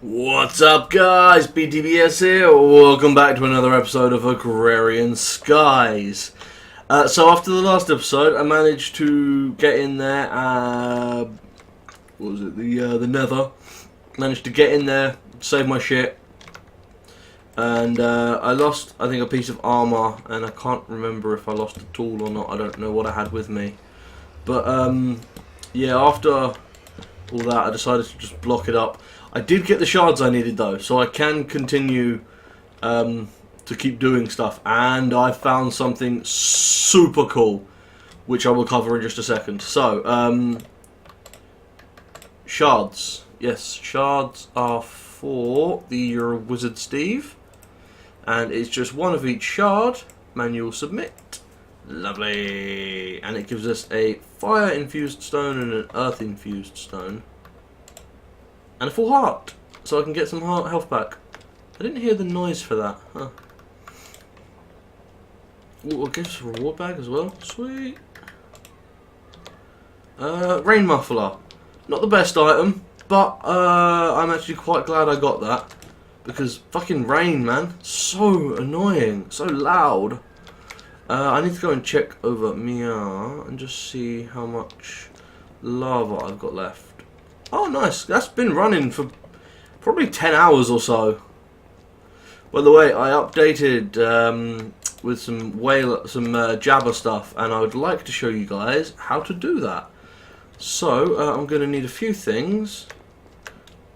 What's up, guys? BTBS here. Welcome back to another episode of Agrarian Skies. So after the last episode, I managed to get in there. What was it? The Nether. Managed to get in there, save my shit, and I lost, I think, a piece of armor, and I can't remember if I lost a tool or not. I don't know what I had with me, but yeah. After all that, I decided to just block it up. I did get the shards I needed though, so I can continue to keep doing stuff. And I found something super cool, which I will cover in just a second. So, shards. Yes, shards are for the Wizard Steve. And it's just one of each shard. Manual submit. Lovely. And it gives us a fire-infused stone and an earth-infused stone. And a full heart, so I can get some health back. I didn't hear the noise for that. Huh. Ooh, it gives us a reward bag as well. Sweet. Rain muffler. Not the best item, but I'm actually quite glad I got that. Because fucking rain, man. So annoying. So loud. I need to go and check over Mia and just see how much lava I've got left. Oh, nice. That's been running for probably 10 hours or so. By the way, I updated with some Jabba stuff, and I would like to show you guys how to do that. So, I'm going to need a few things.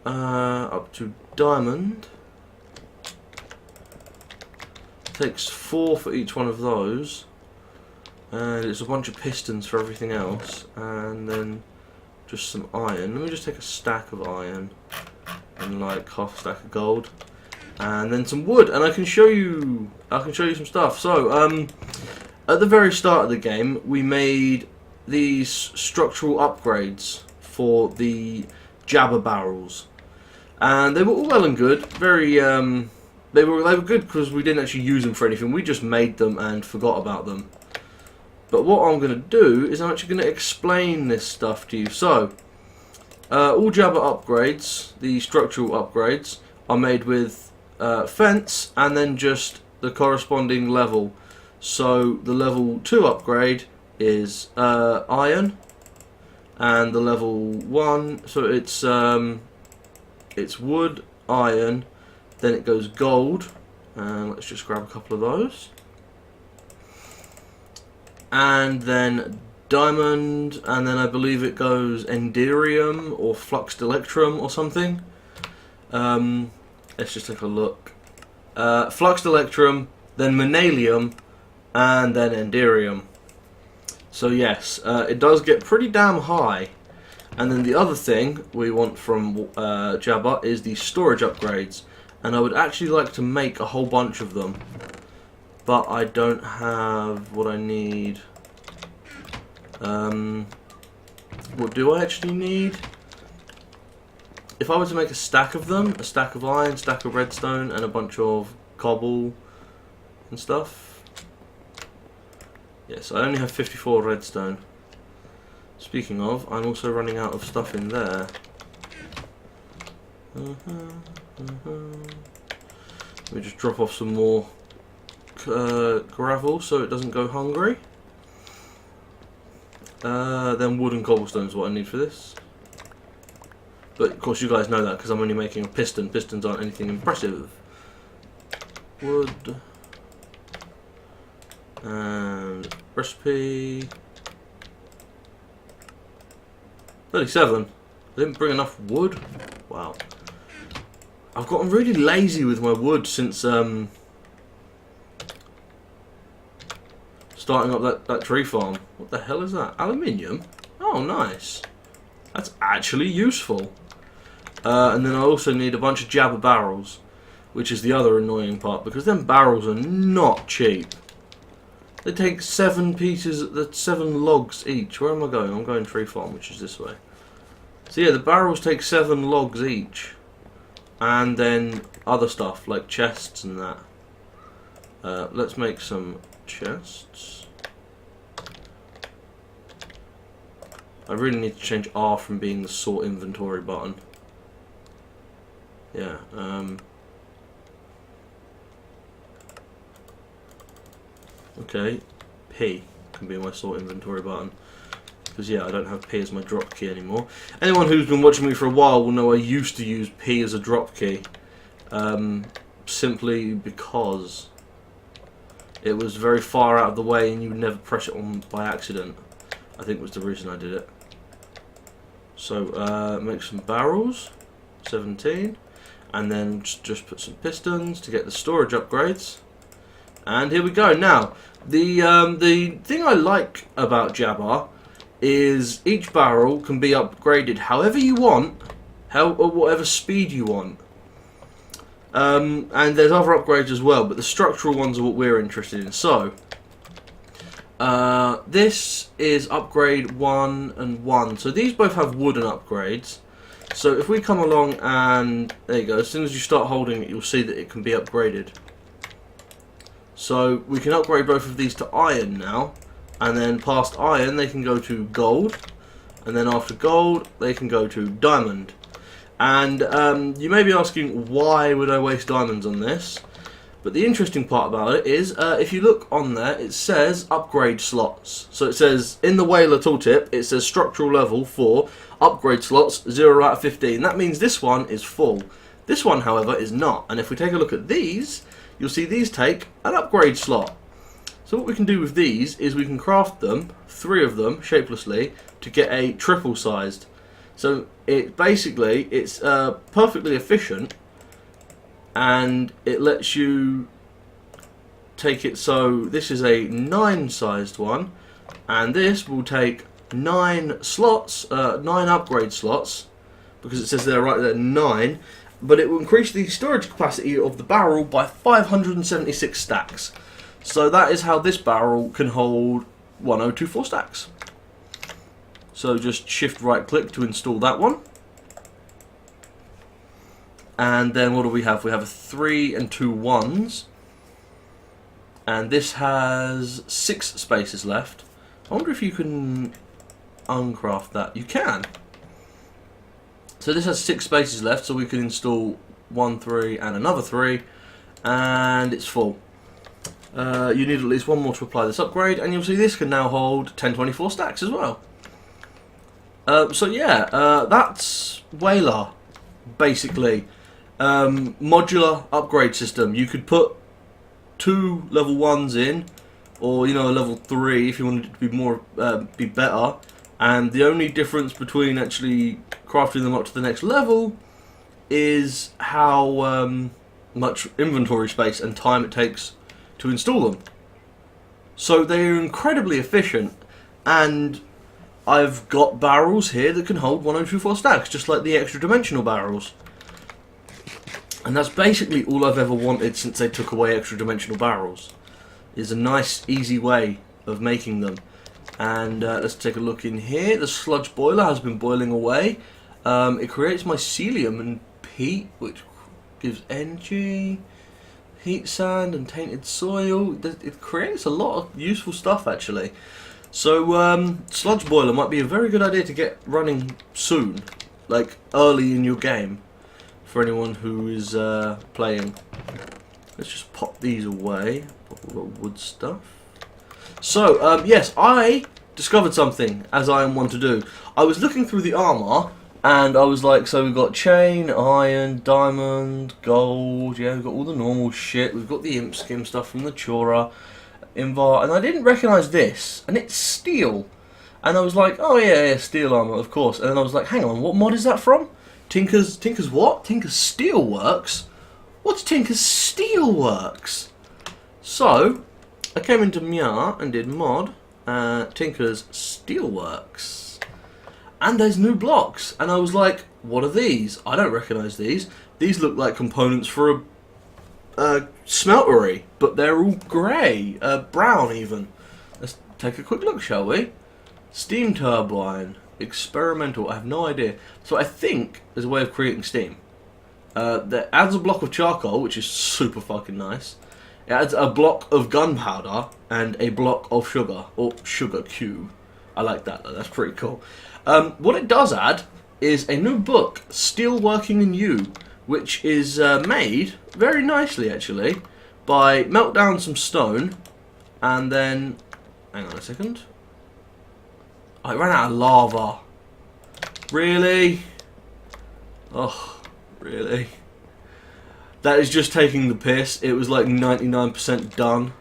Up to diamond. Takes 4 for each one of those. And it's a bunch of pistons for everything else. And then just some iron. Let me just take a stack of iron and like half a stack of gold, and then some wood, and I can show you some stuff. So at the very start of the game, we made these structural upgrades for the Jabba barrels, and they were all well and good. Very they were good because we didn't actually use them for anything. We just made them and forgot about them. But what I'm going to do is I'm actually going to explain this stuff to you. So, all Jabba upgrades, the structural upgrades, are made with fence and then just the corresponding level. So, the level 2 upgrade is iron, and the level 1, so it's wood, iron, then it goes gold, and let's just grab a couple of those. And then diamond, and then I believe it goes enderium or fluxed electrum or something. Let's just take a look. Fluxed electrum, then manalium, and then enderium. So yes, it does get pretty damn high. And then the other thing we want from Jabba is the storage upgrades. And I would actually like to make a whole bunch of them. But I don't have what I need. What do I actually need? If I were to make a stack of them, a stack of iron, stack of redstone, and a bunch of cobble and stuff. Yes, I only have 54 redstone. Speaking of, I'm also running out of stuff in there. Let me just drop off some more gravel so it doesn't go hungry. Then wood and cobblestone is what I need for this. But of course you guys know that because I'm only making a piston. Pistons aren't anything impressive. Wood. And recipe. 37. I didn't bring enough wood. Wow. I've gotten really lazy with my wood since starting up that tree farm. What the hell is that? Aluminium? Oh, nice. That's actually useful. And then I also need a bunch of Jabba barrels, which is the other annoying part, because them barrels are not cheap. They take 7 logs each. Where am I going? I'm going tree farm, which is this way. So yeah, the barrels take 7 logs each. And then other stuff, like chests and that. Let's make some chests. I really need to change R from being the sort inventory button. Yeah. Okay. P can be my sort inventory button. Because, yeah, I don't have P as my drop key anymore. Anyone who's been watching me for a while will know I used to use P as a drop key. Simply because it was very far out of the way and you would never press it on by accident. I think was the reason I did it. So, make some barrels. 17. And then just put some pistons to get the storage upgrades. And here we go. Now, the thing I like about Jabba is each barrel can be upgraded however you want, or whatever speed you want. And there's other upgrades as well, but the structural ones are what we're interested in. So, this is upgrade 1 and 1. So these both have wooden upgrades. So if we come along and, there you go, as soon as you start holding it, you'll see that it can be upgraded. So we can upgrade both of these to iron now. And then past iron, they can go to gold. And then after gold, they can go to diamond. And you may be asking, why would I waste diamonds on this? But the interesting part about it is, if you look on there, it says upgrade slots. So it says, in the Whaler tooltip, it says structural level 4, upgrade slots 0 out of 15. That means this one is full. This one, however, is not. And if we take a look at these, you'll see these take an upgrade slot. So what we can do with these is we can craft them, 3 of them, shapelessly, to get a triple sized. So it basically, it's perfectly efficient, and it lets you take it, so this is a 9 sized one, and this will take 9 slots, 9 upgrade slots, because it says there right there 9, but it will increase the storage capacity of the barrel by 576 stacks. So that is how this barrel can hold 1024 stacks. So just shift right click to install that one. And then what do we have? We have a 3 and 2 1s. And this has 6 spaces left. I wonder if you can uncraft that. You can. So this has 6 spaces left, so we can install 1 3 and another 3. And it's full. You need at least 1 more to apply this upgrade, and you'll see this can now hold 1024 stacks as well. So yeah, that's Whaler, basically. Modular upgrade system. You could put 2 level 1s in, or a level 3 if you wanted it to be more be better. And the only difference between actually crafting them up to the next level is how much inventory space and time it takes to install them. So they are incredibly efficient, and I've got barrels here that can hold 1024 stacks, just like the extra dimensional barrels. And that's basically all I've ever wanted since they took away extra dimensional barrels. Is a nice, easy way of making them. And let's take a look in here. The sludge boiler has been boiling away. It creates mycelium and peat, which gives energy. Heat sand and tainted soil. It creates a lot of useful stuff, actually. So sludge boiler might be a very good idea to get running soon, like early in your game, for anyone who is playing. Let's just pop these away. Pop all the wood stuff. So yes, I discovered something, as I am one to do. I was looking through the armor, and I was like, so we've got chain, iron, diamond, gold, yeah, we've got all the normal shit. We've got the imp skim stuff from the Chora, Invar, and I didn't recognise this, and it's steel. And I was like, oh yeah, steel armor, of course. And then I was like, hang on, what mod is that from? Tinker's what? Tinker's Steelworks? What's Tinker's Steelworks? So, I came into Mia and did mod Tinker's Steelworks. And there's new blocks, and I was like, what are these? I don't recognise these. These look like components for a smeltery, but they're all grey, brown even. Let's take a quick look, shall we? Steam turbine, experimental, I have no idea. So I think there's a way of creating steam. That adds a block of charcoal, which is super fucking nice. It adds a block of gunpowder and a block of sugar, or sugar cube. I like that though, that's pretty cool. What it does add is a new book, Steelworking in You, which is made very nicely actually by melt down some stone and then, hang on a second, I ran out of lava. Really? Oh, really? That is just taking the piss. It was like 99% done.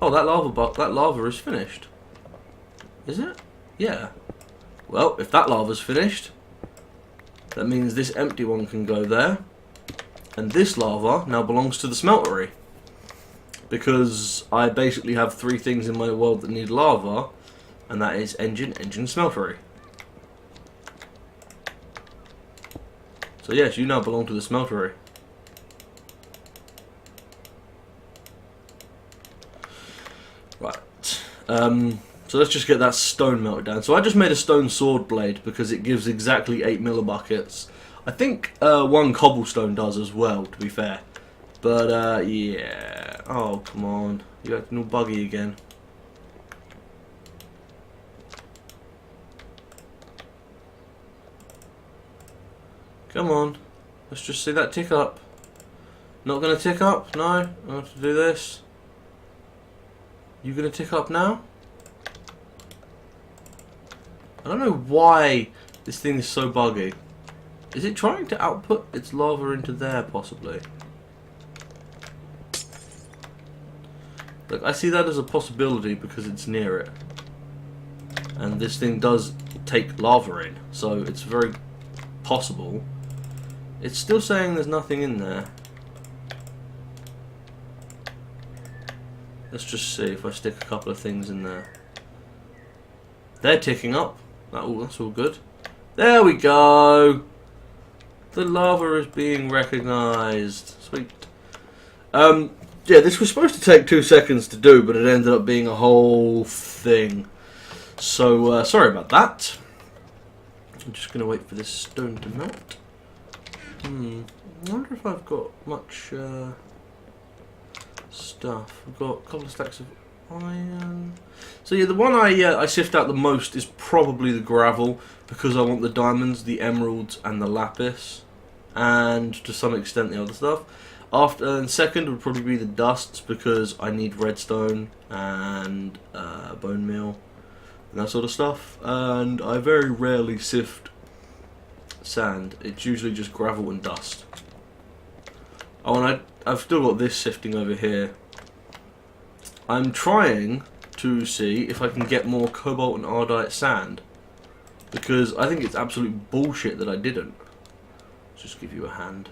Oh, that lava is finished. Is it? Yeah. Well, if that lava's finished, that means this empty one can go there. And this lava now belongs to the smeltery. Because I basically have 3 things in my world that need lava, and that is engine, smeltery. So yes, you now belong to the smeltery. Right. So let's just get that stone melted down. So I just made a stone sword blade because it gives exactly 8 millibuckets. I think 1 cobblestone does as well, to be fair. But yeah. Oh, come on. You're acting all buggy again. Come on. Let's just see that tick up. Not going to tick up? No? I have to do this. You going to tick up now? I don't know why this thing is so buggy. Is it trying to output its lava into there, possibly? Look, I see that as a possibility because it's near it. And this thing does take lava in, so it's very possible. It's still saying there's nothing in there. Let's just see if I stick a couple of things in there. They're ticking up. That's all good. There we go. The lava is being recognised. Sweet. Yeah, this was supposed to take 2 seconds to do, but it ended up being a whole thing. So, sorry about that. I'm just going to wait for this stone to melt. I wonder if I've got much stuff. I've got a couple of stacks of iron. So yeah, the one I sift out the most is probably the gravel, because I want the diamonds, the emeralds, and the lapis, and to some extent the other stuff. And second would probably be the dusts, because I need redstone and bone meal and that sort of stuff. And I very rarely sift sand. It's usually just gravel and dust. Oh, and I've still got this sifting over here. I'm trying to see if I can get more cobalt and ardite sand, because I think it's absolute bullshit that I didn't. Let's just give you a hand.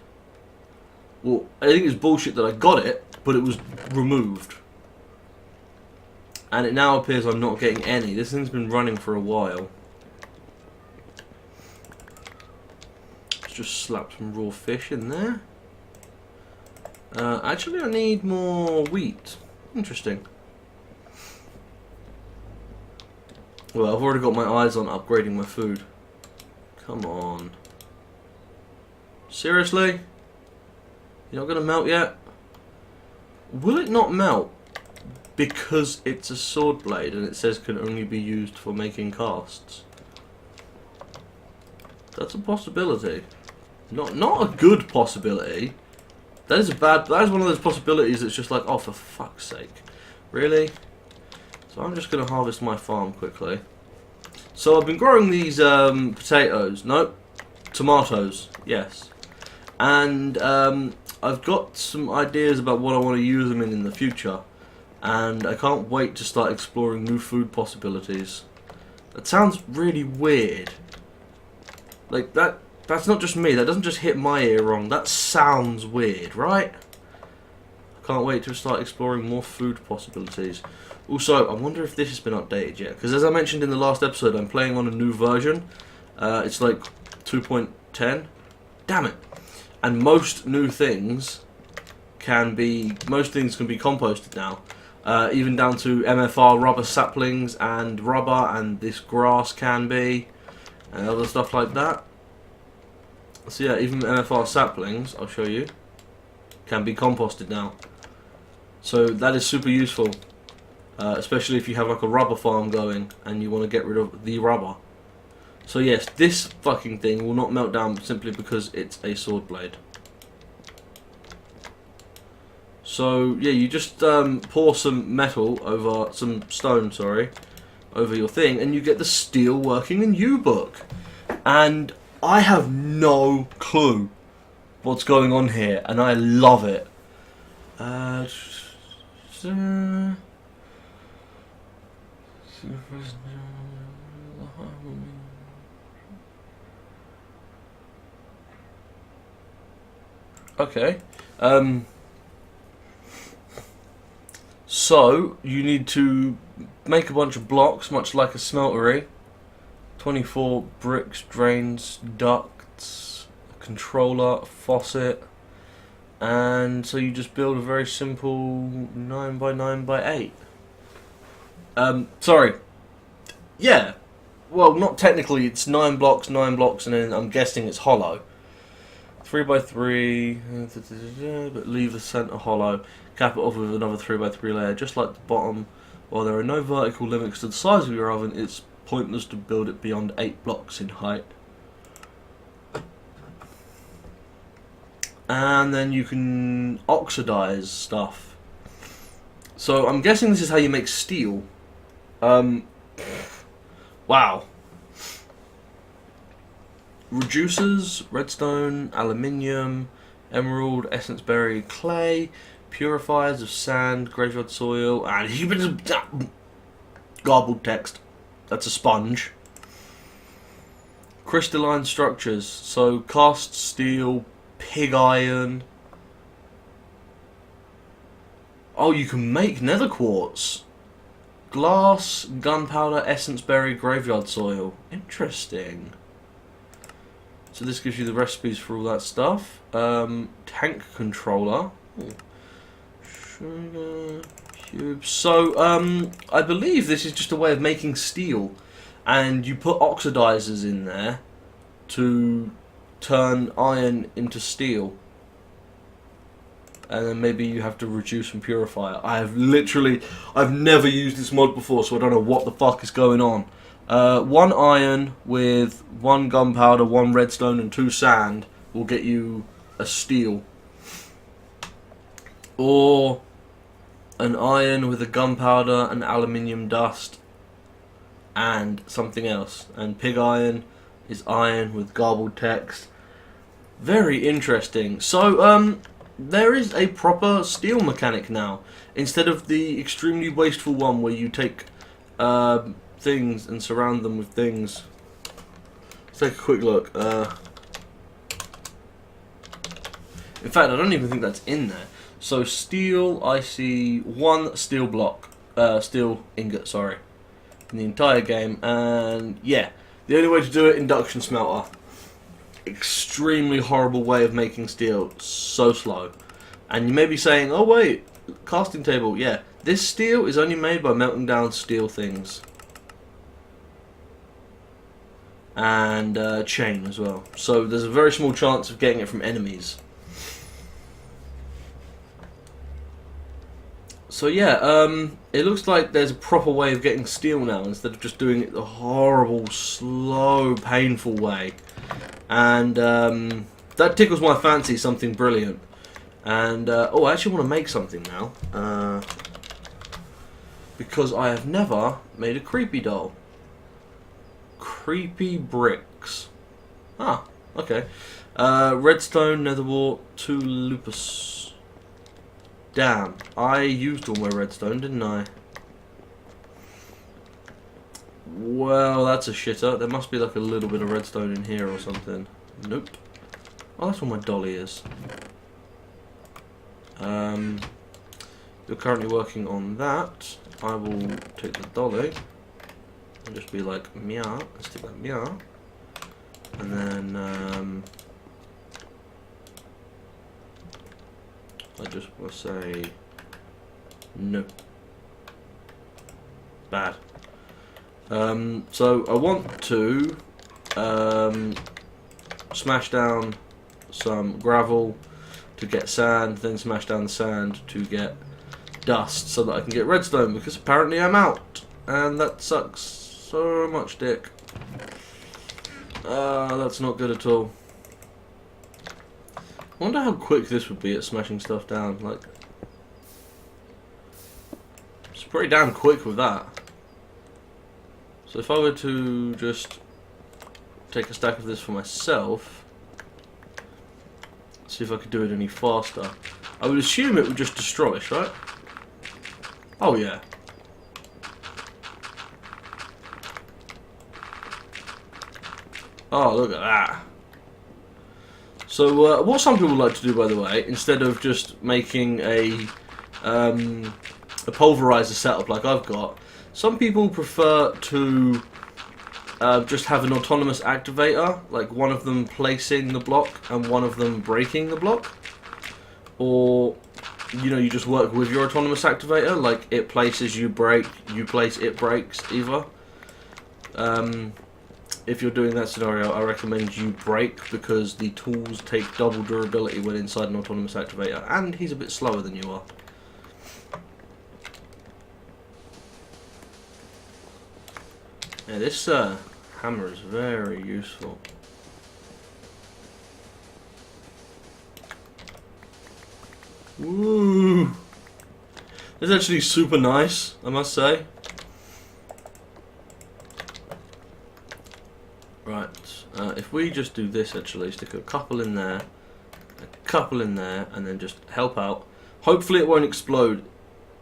Well, I think it's bullshit that I got it, but it was removed. And it now appears I'm not getting any. This thing's been running for a while. Let's just slap some raw fish in there. Actually, I need more wheat. Interesting. Well, I've already got my eyes on upgrading my food. Come on. Seriously? You're not going to melt yet? Will it not melt because it's a sword blade and it says can only be used for making casts? That's a possibility. Not a good possibility. That is one of those possibilities that's just like, oh, for fuck's sake. Really? So I'm just going to harvest my farm quickly. So I've been growing these potatoes. Nope. Tomatoes. Yes. And I've got some ideas about what I want to use them in the future. And I can't wait to start exploring new food possibilities. That sounds really weird. Like, that's not just me. That doesn't just hit my ear wrong. That sounds weird, right? I can't wait to start exploring more food possibilities. Also, I wonder if this has been updated yet. Because as I mentioned in the last episode, I'm playing on a new version. It's like 2.10. Damn it. And most things can be composted now. Even down to MFR rubber saplings and rubber, and this grass can be, and other stuff like that. So yeah, even MFR saplings, I'll show you, can be composted now. So that is super useful, especially if you have like a rubber farm going and you want to get rid of the rubber. So yes, this fucking thing will not melt down simply because it's a sword blade. So yeah, you just pour some metal over, some stone, sorry, over your thing, and you get the steel working in U-book. And I have no clue what's going on here, and I love it. Okay. So you need to make a bunch of blocks, much like a smeltery. 24 bricks, drains, ducts, a controller, a faucet, and so you just build a very simple 9x9x8. Sorry. Yeah. Well, not technically. It's 9 blocks, and then I'm guessing it's hollow. 3x3, but leave the center hollow. Cap it off with another 3x3 layer, just like the bottom. While there are no vertical limits to the size of your oven, it's pointless to build it beyond 8 blocks in height. And then you can oxidize stuff. So I'm guessing this is how you make steel. Wow. Reducers, redstone, aluminium, emerald, essence berry, clay, purifiers of sand, graveyard soil, and garbled text. That's a sponge. Crystalline structures, so cast steel, pig iron. Oh, you can make nether quartz. Glass, gunpowder, essence berry, graveyard soil. Interesting. So this gives you the recipes for all that stuff. Tank controller. Ooh. Sugar cubes. So I believe this is just a way of making steel, and you put oxidizers in there to turn iron into steel, and then maybe you have to reduce and purify it. I've never used this mod before, so I don't know what the fuck is going on. 1 iron with 1 gunpowder, 1 redstone, and 2 sand will get you a steel. Or an iron with a gunpowder, an aluminium dust, and something else. And pig iron is iron with garbled text. Very interesting. So, there is a proper steel mechanic now, instead of the extremely wasteful one where you take things and surround them with things. Let's take a quick look. In fact, I don't even think that's in there. So steel, I see 1 steel block, steel ingot, sorry, in the entire game. And yeah, the only way to do it, induction smelter. Extremely horrible way of making steel, so slow. And you may be saying, oh wait, casting table, yeah. This steel is only made by melting down steel things. And chain as well. So there's a very small chance of getting it from enemies. So yeah, it looks like there's a proper way of getting steel now, instead of just doing it the horrible, slow, painful way. And that tickles my fancy, something brilliant. And oh, I actually want to make something now, because I have never made a creepy doll. Creepy bricks. Ah, okay. Redstone, netherwort, 2 lupus. Damn, I used all my redstone, didn't I? Well, that's a shitter. There must be like a little bit of redstone in here or something. Nope. Oh, that's where my dolly is. You're currently working on that. I will take the dolly and just be like, meow. Let's take that meow. And then, I just want to say, no. Bad. So I want to smash down some gravel to get sand, then smash down the sand to get dust so that I can get redstone, because apparently I'm out, and that sucks so much dick. That's not good at all. I wonder how quick this would be at smashing stuff down. Like, it's pretty damn quick with that. So if I were to just take a stack of this for myself, see if I could do it any faster. I would assume it would just destroy us, right? Oh yeah. Oh, look at that. So what some people like to do, by the way, instead of just making a pulverizer setup like I've got, some people prefer to just have an autonomous activator, like one of them placing the block and one of them breaking the block. Or, you know, you just work with your autonomous activator, like it places, you break, you place, it breaks, either. If you're doing that scenario, I recommend you break, because the tools take double durability when inside an autonomous activator, and he's a bit slower than you are. Yeah, this hammer is very useful. Woo! It's actually super nice, I must say. Right, if we just do this, actually, stick a couple in there, and then just help out. Hopefully it won't explode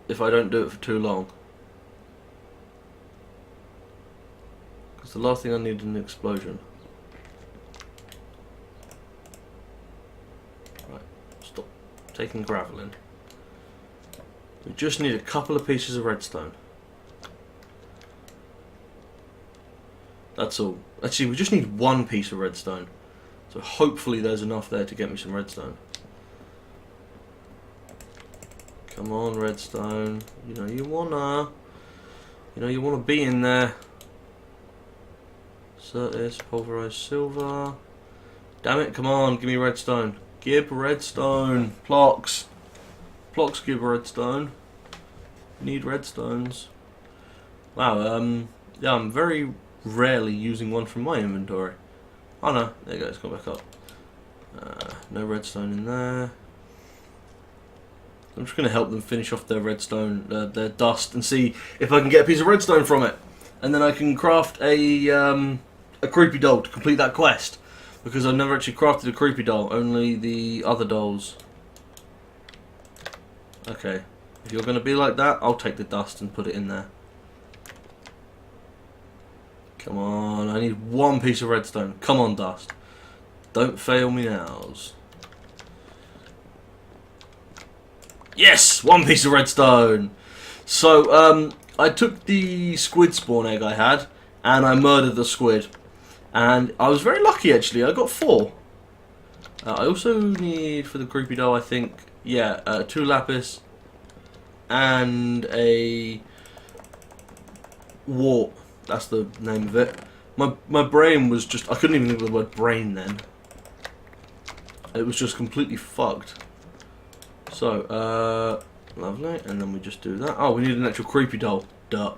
if I don't do it for too long. Because the last thing I need is an explosion. Right, stop taking gravel in. We just need a couple of pieces of redstone. That's all. Actually, we just need one piece of redstone. So hopefully there's enough there to get me some redstone. Come on, redstone. You know you wanna be in there. Certis, pulverized silver. Damn it, come on, give me redstone. Give redstone. Plox. Plox, give redstone. Need redstones. Wow, yeah, I'm very rarely using one from my inventory. Oh no, there you go, it's gone back up. No redstone in there. I'm just going to help them finish off their redstone, their dust, and see if I can get a piece of redstone from it. And then I can craft a creepy doll to complete that quest. Because I've never actually crafted a creepy doll, only the other dolls. Okay, if you're going to be like that, I'll take the dust and put it in there. Come on, I need one piece of redstone. Come on, dust. Don't fail me nows. Yes! One piece of redstone! So, I took the squid spawn egg I had, and I murdered the squid. And I was very lucky, actually. I got 4. I also need, for the creepy doll, I think, yeah, 2 lapis and a wart. That's the name of it. My brain was just... I couldn't even think of the word brain then. It was just completely fucked. So, lovely. And then we just do that. Oh, we need an actual creepy doll. Duh.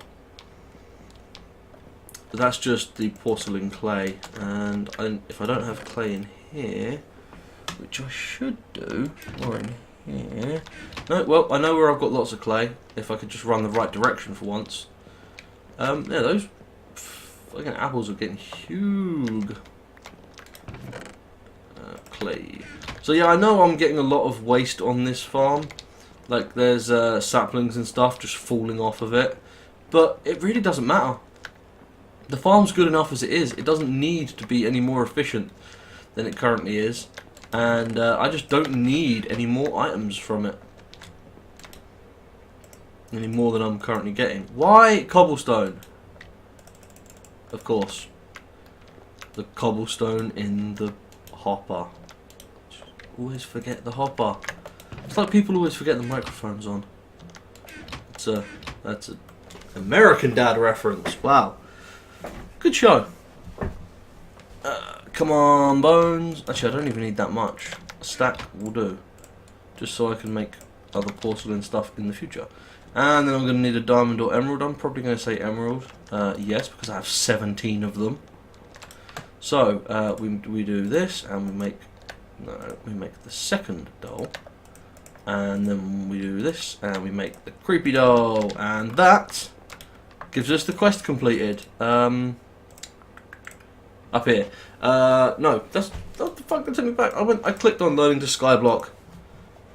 That's just the porcelain clay. And if I don't have clay in here, which I should do, or in here... No, well, I know where I've got lots of clay. If I could just run the right direction for once. Yeah, those fucking apples are getting huge. Clay. So yeah, I know I'm getting a lot of waste on this farm. Like there's saplings and stuff just falling off of it. But it really doesn't matter. The farm's good enough as it is. It doesn't need to be any more efficient than it currently is. And I just don't need any more items from it. Any more than I'm currently getting. Why cobblestone? Of course. The cobblestone in the hopper. Always forget the hopper. It's like people always forget the microphone's on. That's a American Dad reference. Wow. Good show. Come on, bones. Actually, I don't even need that much. A stack will do. Just so I can make other porcelain stuff in the future. And then I'm going to need a diamond or emerald. I'm probably going to say emerald. Yes, because I have 17 of them. So we do this, and we make the second doll, and then we do this, and we make the creepy doll, and that gives us the quest completed. Up here. No, that's what the fuck that took me back. I clicked on learning to skyblock.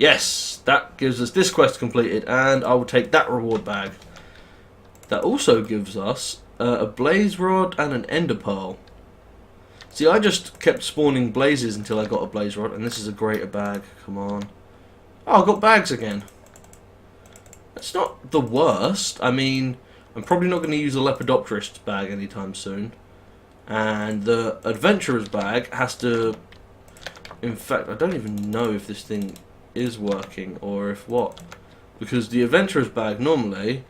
Yes, that gives us this quest completed, and I will take that reward bag. That also gives us a blaze rod and an ender pearl. See, I just kept spawning blazes until I got a blaze rod, and this is a greater bag. Come on. Oh, I got bags again. That's not the worst. I mean, I'm probably not going to use a lepidopterist bag anytime soon. And the adventurer's bag has to... In fact, I don't even know if this thing is working or if what. Because the adventurer's bag normally...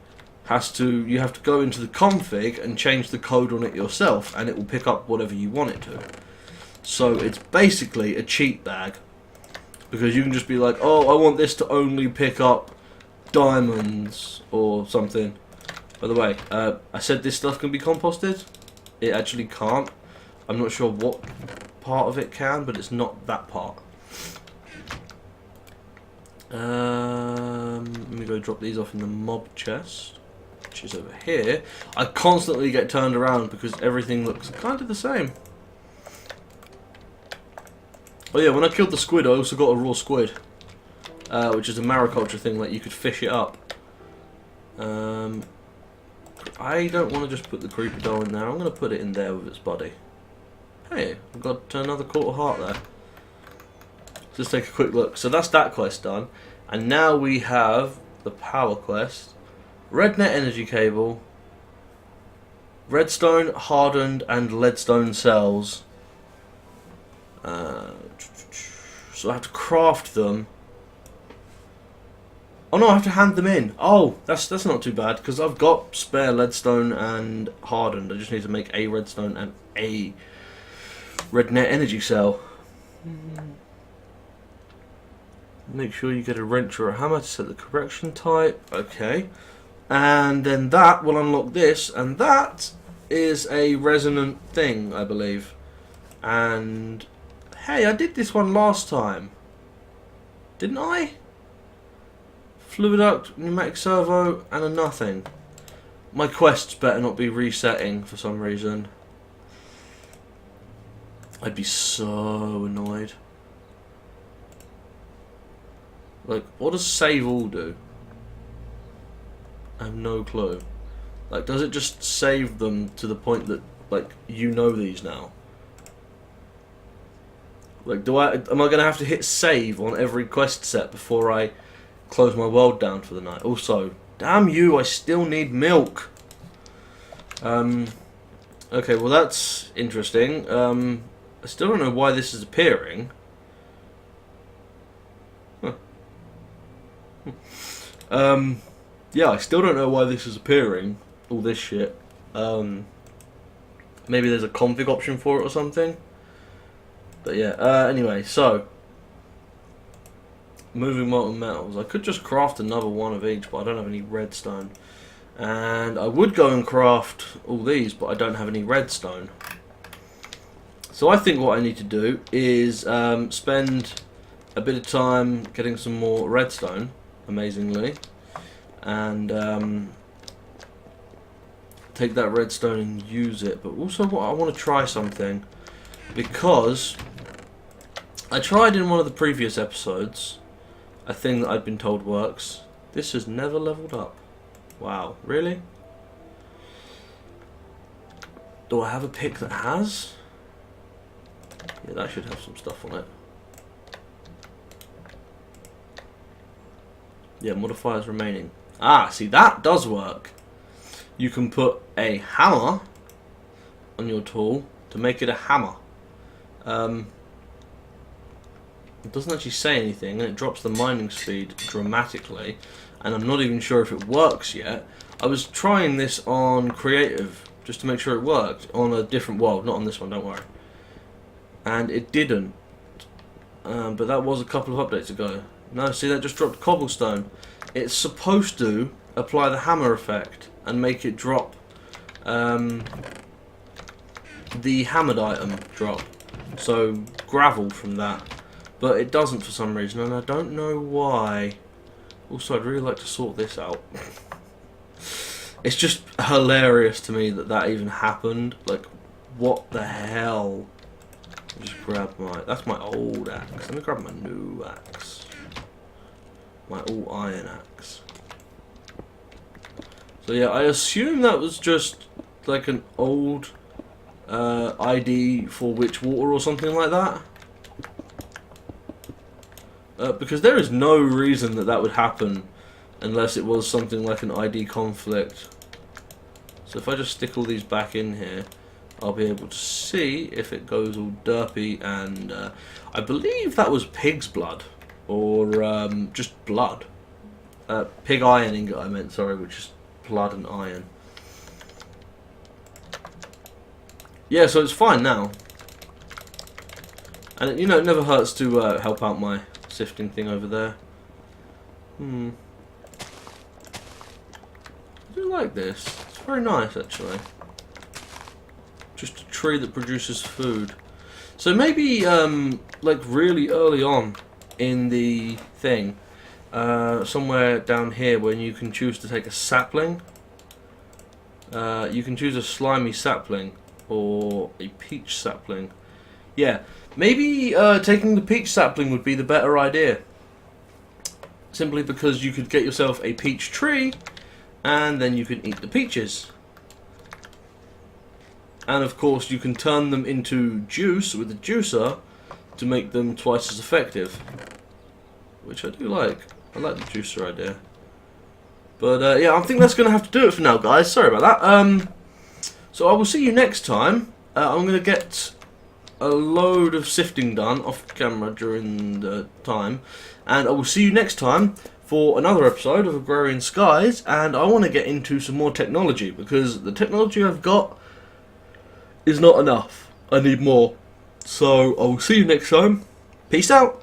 you have to go into the config and change the code on it yourself, and it will pick up whatever you want it to. So it's basically a cheat bag, because you can just be like, oh, I want this to only pick up diamonds or something. By the way, I said this stuff can be composted. It actually can't. I'm not sure what part of it can, but it's not that part. Let me go drop these off in the mob chest, which is over here. I constantly get turned around because everything looks kind of the same. Oh yeah, when I killed the squid, I also got a raw squid, which is a mariculture thing, like you could fish it up. I don't want to just put the creepy doll in there. I'm going to put it in there with its body. Hey, I've got another quarter heart there. Just take a quick look. So that's that quest done, and now we have the power quest. Red net energy cable, redstone, hardened, and leadstone cells. So I have to craft them. Oh no, I have to hand them in. Oh, that's not too bad, because I've got spare leadstone and hardened. I just need to make a redstone and a red net energy cell. Make sure you get a wrench or a hammer to set the correction type. Okay. And then that will unlock this, and that is a resonant thing, I believe. And hey, I did this one last time, didn't I? Fluid duct, pneumatic servo, and a nothing. My quests better not be resetting for some reason. I'd be so annoyed. Like, what does save all do? I have no clue. Like, does it just save them to the point that, like, you know these now? Like, am I going to have to hit save on every quest set before I close my world down for the night? Also, damn you, I still need milk. Okay, well that's interesting. I still don't know why this is appearing. Huh. Yeah, I still don't know why this is appearing, all this shit. Maybe there's a config option for it or something. But yeah, anyway, so moving molten metals. I could just craft another one of each, but I don't have any redstone. And I would go and craft all these, but I don't have any redstone. So I think what I need to do is spend a bit of time getting some more redstone, amazingly, and take that redstone and use it. But also, I want to try something, because I tried in one of the previous episodes a thing that I'd been told works. This has never leveled up. Wow, really? Do I have a pick that has? Yeah, that should have some stuff on it. Yeah, modifiers remaining. Ah, see, that does work. You can put a hammer on your tool to make it a hammer. It doesn't actually say anything, and it drops the mining speed dramatically, and I'm not even sure if it works yet. I was trying this on creative just to make sure it worked on a different world, not on this one, don't worry, and it didn't. But that was a couple of updates ago. No, see, that just dropped cobblestone. It's supposed to apply the hammer effect and make it drop the hammered item drop. So gravel from that. But it doesn't for some reason, and I don't know why. Also, I'd really like to sort this out. It's just hilarious to me that that even happened. Like, what the hell? Just grab my... That's my old axe. Let me grab my new axe. My all iron axe. So yeah, I assume that was just like an old ID for witch water or something like that. Because there is no reason that that would happen unless it was something like an ID conflict. So if I just stick all these back in here, I'll be able to see if it goes all derpy, and I believe that was pig's blood, or just blood. Pig iron ingot I meant, sorry, which is blood and iron. Yeah, so it's fine now. And you know, it never hurts to help out my sifting thing over there. I do like this. It's very nice, actually. Just a tree that produces food. So maybe, like really early on in the thing, somewhere down here when you can choose to take a sapling, you can choose a slimy sapling or a peach sapling. Yeah, maybe taking the peach sapling would be the better idea. Simply because you could get yourself a peach tree, and then you can eat the peaches. And of course you can turn them into juice with a juicer to make them twice as effective. Which I do like. I like the juicer idea. But yeah, I think that's going to have to do it for now, guys. Sorry about that. So I will see you next time. I'm going to get a load of sifting done off camera during the time. And I will see you next time for another episode of Agrarian Skies. And I want to get into some more technology, because the technology I've got is not enough. I need more. So I will see you next time. Peace out.